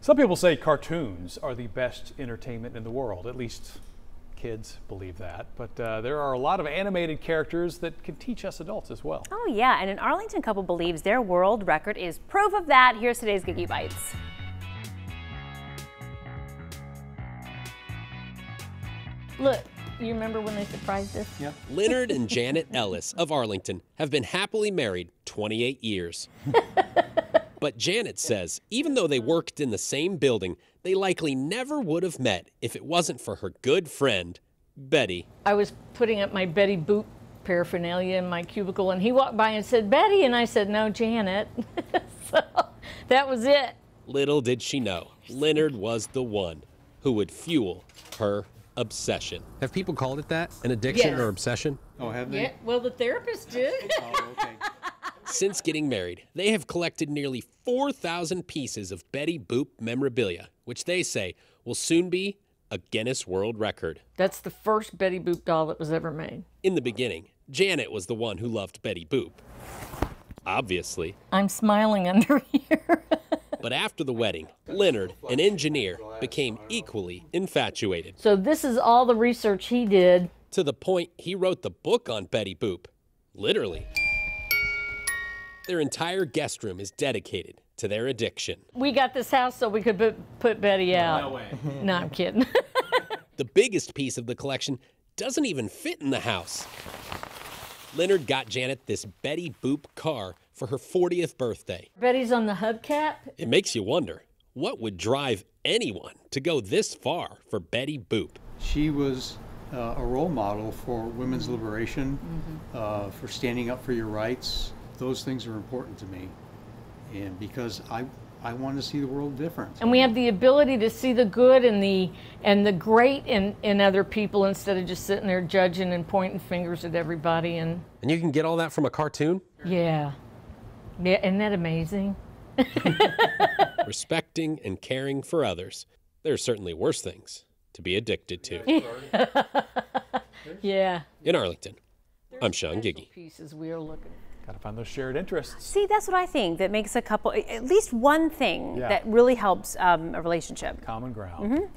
Some people say cartoons are the best entertainment in the world, at least kids believe that, but there are a lot of animated characters that can teach us adults as well. Oh yeah, and an Arlington couple believes their world record is proof of that. Here's today's Giggy Bites. Look, you remember when they surprised us? Yeah. Leonard and Janet Ellis of Arlington have been happily married 28 years. But Janet says even though they worked in the same building, they likely never would have met if it wasn't for her good friend, Betty. I was putting up my Betty Boop paraphernalia in my cubicle, and he walked by and said, "Betty," and I said, "No, Janet." So that was it. Little did she know, Leonard was the one who would fuel her obsession. Have people called it that? An addiction Yes. or obsession? Oh, have they? Yeah, well, the therapist did. Oh, okay. Since getting married, they have collected nearly 4,000 pieces of Betty Boop memorabilia, which they say will soon be a Guinness World Record. That's the first Betty Boop doll that was ever made. In the beginning, Janet was the one who loved Betty Boop. Obviously. I'm smiling under here. But after the wedding, Leonard, an engineer, became equally infatuated, So this is all the research he did. to the point he wrote the book on Betty Boop. Literally. Their entire guest room is dedicated to their addiction. We got this house so we could put Betty out. No way. No, I'm kidding. The biggest piece of the collection doesn't even fit in the house. Leonard got Janet this Betty Boop car for her 40th birthday. Betty's on the hubcap. It makes you wonder, what would drive anyone to go this far for Betty Boop? She was a role model for women's liberation, for standing up for your rights. Those things are important to me, and because I want to see the world different. And we have the ability to see the good and the great in other people instead of just sitting there judging and pointing fingers at everybody. And And you can get all that from a cartoon? yeah, isn't that amazing? Respecting and caring for others. There are certainly worse things to be addicted to. Yeah. In Arlington, I'm Sean Giggy. Pieces we are looking. Got to find those shared interests. See, that's what I think that makes a couple, at least one thing Yeah. that really helps a relationship. Common ground.